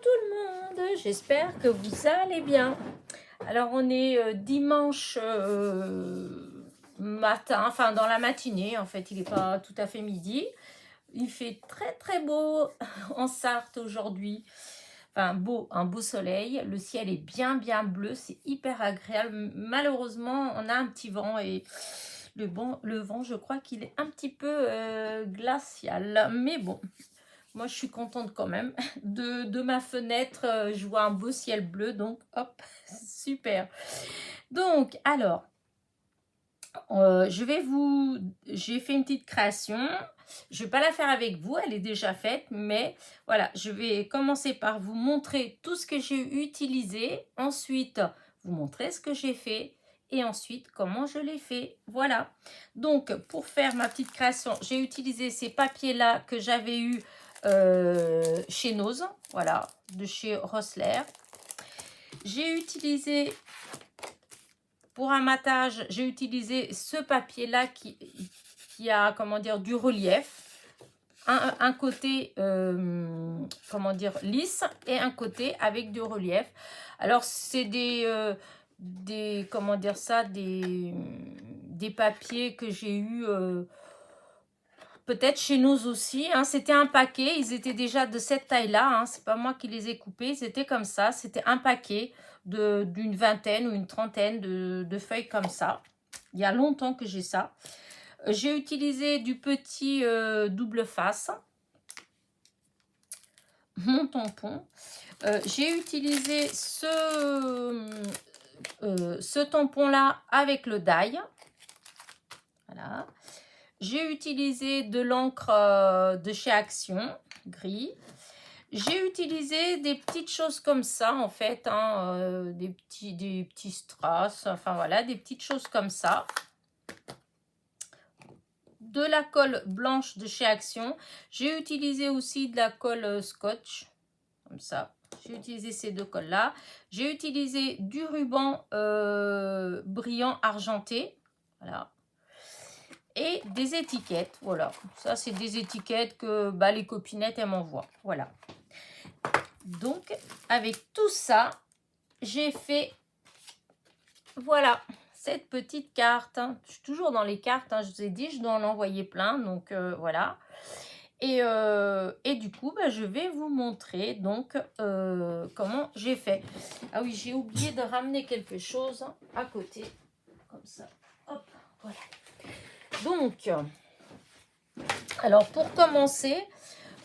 tout le monde, j'espère que vous allez bien. Alors on est dimanche matin, enfin dans la matinée en fait, il n'est pas tout à fait midi. Il fait très beau en Sarthe aujourd'hui, enfin beau, un beau soleil, le ciel est bien bleu, c'est hyper agréable. Malheureusement on a un petit vent et le vent je crois qu'il est un petit peu glacial, mais bon. Moi, je suis contente quand même. De ma fenêtre, je vois un beau ciel bleu. Donc, hop, super. Donc, alors, j'ai fait une petite création. Je ne vais pas la faire avec vous, elle est déjà faite. Mais voilà, je vais commencer par vous montrer tout ce que j'ai utilisé. Ensuite, vous montrer ce que j'ai fait. Et ensuite, comment je l'ai fait. Voilà. Donc, pour faire ma petite création, j'ai utilisé ces papiers-là que j'avais eu chez Nose, voilà, de chez Rossler. J'ai utilisé, pour un matage, j'ai utilisé ce papier-là qui a, comment dire, du relief. Un côté, comment dire, lisse et un côté avec du relief. Alors, c'est comment dire ça, des papiers que j'ai eu peut-être chez nous aussi, hein. C'était un paquet, ils étaient déjà de cette taille-là, hein. C'est pas moi qui les ai coupés, ils étaient comme ça. C'était un paquet d'une vingtaine ou une trentaine de feuilles comme ça. Il y a longtemps que j'ai ça. J'ai utilisé du petit double face, mon tampon. J'ai utilisé ce tampon-là avec le die. Voilà. J'ai utilisé de l'encre de chez Action, gris. J'ai utilisé des petites choses comme ça, en fait, hein, des petits strass, enfin voilà, des petites choses comme ça. De la colle blanche de chez Action. J'ai utilisé aussi de la colle scotch, comme ça. J'ai utilisé ces deux colles-là. J'ai utilisé du ruban brillant argenté, voilà. Et des étiquettes, voilà. Ça, c'est des étiquettes que les copinettes, elles m'envoient. Voilà. Donc, avec tout ça, j'ai fait, voilà, cette petite carte. Je suis toujours dans les cartes, hein, je vous ai dit, je dois en envoyer plein. Donc, voilà. Et du coup, je vais vous montrer donc comment j'ai fait. Ah oui, j'ai oublié de ramener quelque chose à côté. Comme ça. Hop, voilà. Donc, alors pour commencer,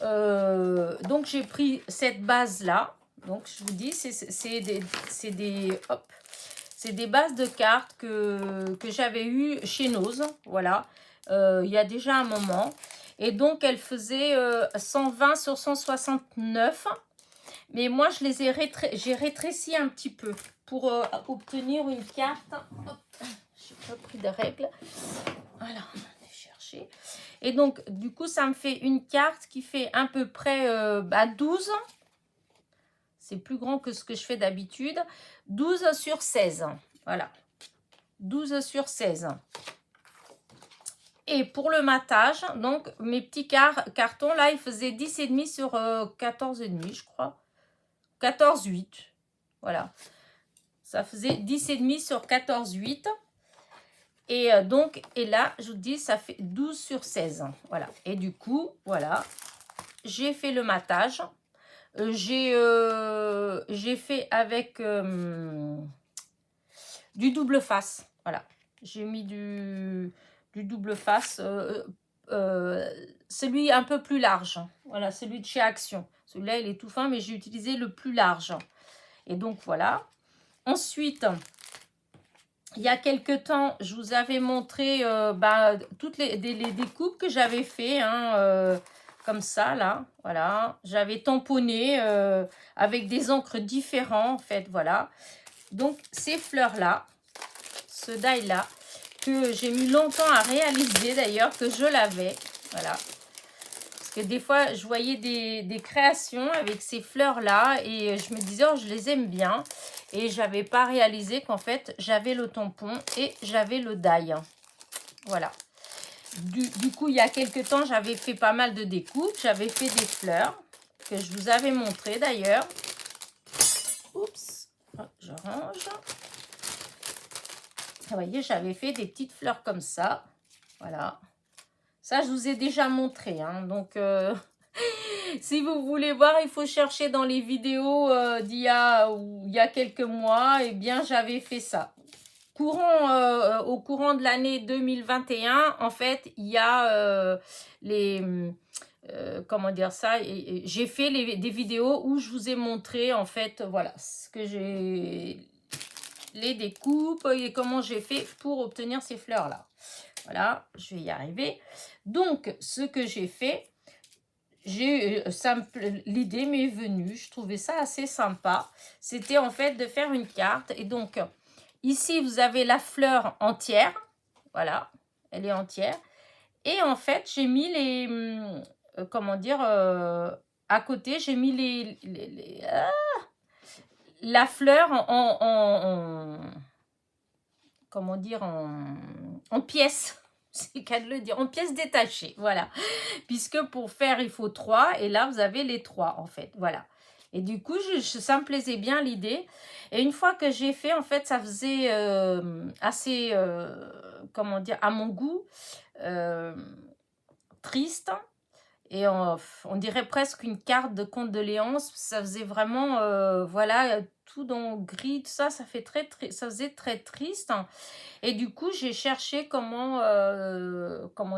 donc j'ai pris cette base là. Donc je vous dis, c'est des bases de cartes que j'avais eu chez Nose. Voilà, il y a déjà un moment. Et donc elle faisait 120 sur 169. Mais moi je les j'ai rétréci un petit peu pour obtenir une carte. Hop, j'ai pas pris de règle. Voilà, on va chercher. Et donc, du coup, ça me fait une carte qui fait à peu près 12. C'est plus grand que ce que je fais d'habitude. 12 sur 16. Voilà. 12 sur 16. Et pour le matage, donc, mes petits cartons, là, ils faisaient 10,5 sur 14,5, je crois. 14,8. Voilà. Ça faisait 10,5 sur 14,8. Et donc, et là, je vous dis, ça fait 12 sur 16. Voilà. Et du coup, voilà, j'ai fait le matage. J'ai fait avec du double face. Voilà. J'ai mis du double face. Celui un peu plus large. Voilà, celui de chez Action. Celui-là, il est tout fin, mais j'ai utilisé le plus large. Et donc, voilà. Ensuite, il y a quelques temps, je vous avais montré toutes les découpes que j'avais fait, hein, comme ça, là, voilà. J'avais tamponné avec des encres différents, en fait, voilà. Donc, ces fleurs-là, ce die-là, que j'ai mis longtemps à réaliser, d'ailleurs, que je l'avais, voilà. Parce que des fois, je voyais des créations avec ces fleurs-là et je me disais, oh, je les aime bien. Et je n'avais pas réalisé qu'en fait, j'avais le tampon et j'avais le die. Voilà. Du coup, il y a quelques temps, j'avais fait pas mal de découpes. J'avais fait des fleurs. que je vous avais montré d'ailleurs. Oups, je range. Vous voyez, j'avais fait des petites fleurs comme ça. Voilà. Ça, je vous ai déjà montré. Hein. Donc, si vous voulez voir, il faut chercher dans les vidéos il y a quelques mois. Eh bien, j'avais fait ça. Au courant de l'année 2021, en fait, il y a comment dire ça, j'ai fait des vidéos où je vous ai montré, en fait, voilà, ce que j'ai, les découpes et comment j'ai fait pour obtenir ces fleurs-là. Voilà, je vais y arriver. Donc, ce que j'ai fait, l'idée m'est venue, je trouvais ça assez sympa. C'était en fait de faire une carte. Et donc, ici, vous avez la fleur entière. Voilà, elle est entière. Et en fait, j'ai mis comment dire, à côté, j'ai mis la fleur comment dire, en pièces. C'est qu'à le dire, en pièces détachées, voilà. Puisque pour faire, il faut 3, et là, vous avez les 3, en fait, voilà. Et du coup, ça me plaisait bien l'idée. Et une fois que j'ai fait, en fait, ça faisait assez, comment dire, à mon goût, triste. Et on dirait presque une carte de condoléances. Ça faisait vraiment, voilà, tout dans gris, tout ça, ça faisait très triste. Et du coup, j'ai cherché comment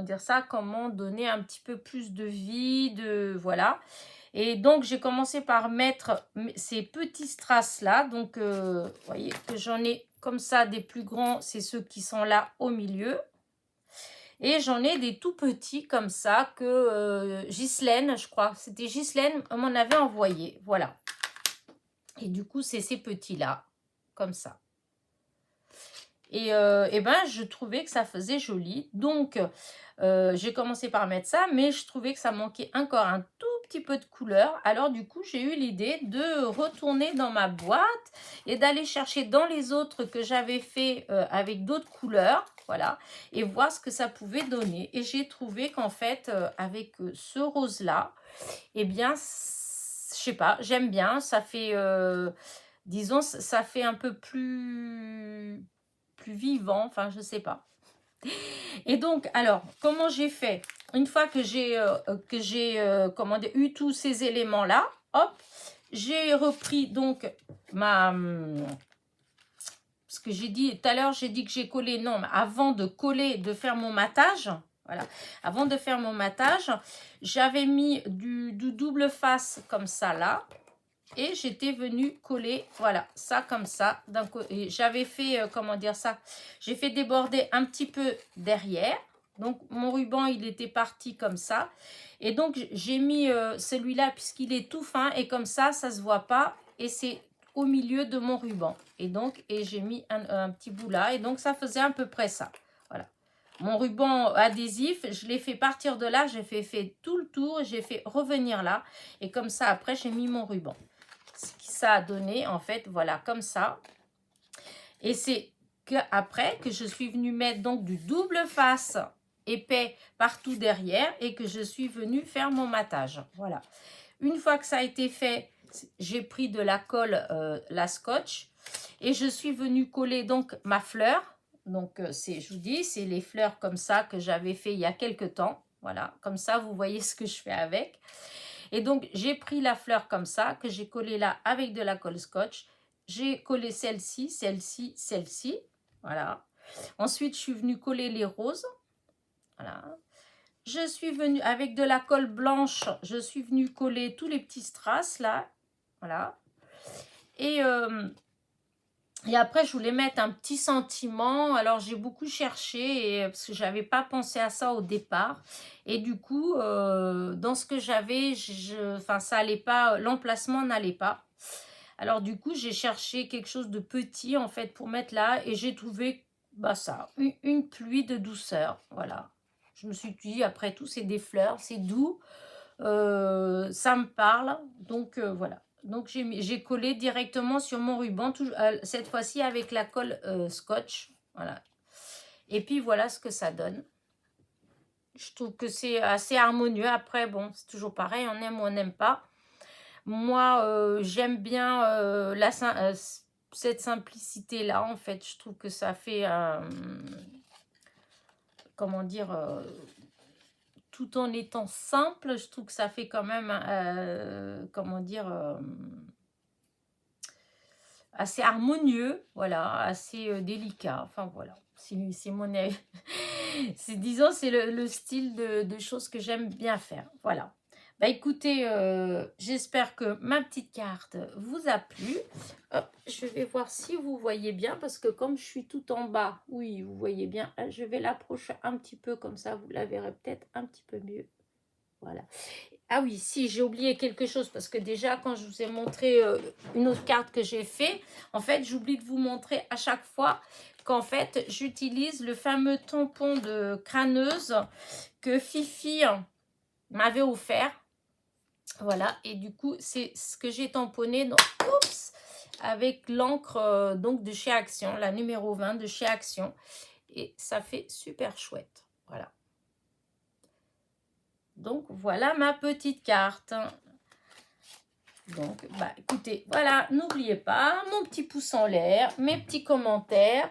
dire ça, comment donner un petit peu plus de vie, voilà. Et donc, j'ai commencé par mettre ces petits strass-là. Donc, vous voyez que j'en ai comme ça des plus grands, c'est ceux qui sont là au milieu. Et j'en ai des tout petits comme ça que Ghislaine, je crois, c'était Ghislaine, m'en avait envoyé. Voilà. Et du coup, c'est ces petits-là, comme ça. Et ben, je trouvais que ça faisait joli. Donc, j'ai commencé par mettre ça, mais je trouvais que ça manquait encore un tout petit peu de couleur. Alors, du coup, j'ai eu l'idée de retourner dans ma boîte et d'aller chercher dans les autres que j'avais fait avec d'autres couleurs. Voilà, et voir ce que ça pouvait donner. Et j'ai trouvé qu'en fait, avec ce rose-là, eh bien, je sais pas, j'aime bien. Ça fait, disons, ça fait un peu plus vivant, enfin, je sais pas. Et donc, alors, comment j'ai fait? Une fois que j'ai comment dire, eu tous ces éléments-là, hop, j'ai repris donc ce que j'ai dit tout à l'heure, j'ai dit que j'ai collé, non, mais avant de coller, de faire mon matage, voilà, avant de faire mon matage, j'avais mis du double face comme ça là, et j'étais venue coller, voilà, ça comme ça, et j'avais fait, comment dire ça, j'ai fait déborder un petit peu derrière, donc mon ruban il était parti comme ça, et donc j'ai mis celui-là puisqu'il est tout fin, et comme ça se voit pas, et c'est au milieu de mon ruban. Et donc, j'ai mis un petit bout là. Et donc, ça faisait à peu près ça. Voilà. Mon ruban adhésif, je l'ai fait partir de là. J'ai fait tout le tour. J'ai fait revenir là. Et comme ça, après, j'ai mis mon ruban. Ce qui ça a donné, en fait, voilà, comme ça. Et c'est après que je suis venue mettre donc du double face épais partout derrière. Et que je suis venue faire mon matage. Voilà. Une fois que ça a été fait, j'ai pris de la colle, la scotch, et je suis venue coller donc ma fleur. Donc, je vous dis, c'est les fleurs comme ça que j'avais fait il y a quelques temps. Voilà, comme ça, vous voyez ce que je fais avec. Et donc, j'ai pris la fleur comme ça, que j'ai collée là avec de la colle scotch. J'ai collé celle-ci, celle-ci, celle-ci. Voilà. Ensuite, je suis venue coller les roses. Voilà. Je suis venue avec de la colle blanche, je suis venue coller tous les petits strass là, voilà. Et après, je voulais mettre un petit sentiment. Alors, j'ai beaucoup cherché parce que je n'avais pas pensé à ça au départ. Et du coup, dans ce que j'avais, enfin, ça allait pas, l'emplacement n'allait pas. Alors, du coup, j'ai cherché quelque chose de petit en fait pour mettre là. Et j'ai trouvé, bah ça, une pluie de douceur, voilà. Je me suis dit, après tout, c'est des fleurs, c'est doux, ça me parle. Donc, voilà. Donc, j'ai collé directement sur mon ruban, cette fois-ci avec la colle scotch. Voilà. Et puis, voilà ce que ça donne. Je trouve que c'est assez harmonieux. Après, bon, c'est toujours pareil, on aime ou on n'aime pas. Moi, j'aime bien cette simplicité-là, en fait. Je trouve que ça fait, comment dire, tout en étant simple, je trouve que ça fait quand même, comment dire, assez harmonieux, voilà, assez délicat. Enfin, voilà, c'est mon avis. Disons, c'est le style de choses que j'aime bien faire. Voilà. Bah écoutez, j'espère que ma petite carte vous a plu. Hop, je vais voir si vous voyez bien, parce que comme je suis tout en bas, oui, vous voyez bien, je vais l'approcher un petit peu, comme ça vous la verrez peut-être un petit peu mieux. Voilà. Ah oui, si, j'ai oublié quelque chose, parce que déjà, quand je vous ai montré une autre carte que j'ai fait, en fait, j'oublie de vous montrer à chaque fois qu'en fait, j'utilise le fameux tampon de crâneuse que Fifi m'avait offert. Voilà, et du coup, c'est ce que j'ai tamponné oups, avec l'encre donc de chez Action, la numéro 20 de chez Action. Et ça fait super chouette. Voilà. Donc, voilà ma petite carte. Donc, bah, écoutez, voilà, n'oubliez pas, mon petit pouce en l'air, mes petits commentaires.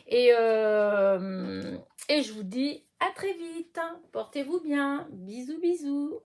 Et je vous dis à très vite. Portez-vous bien. Bisous, bisous.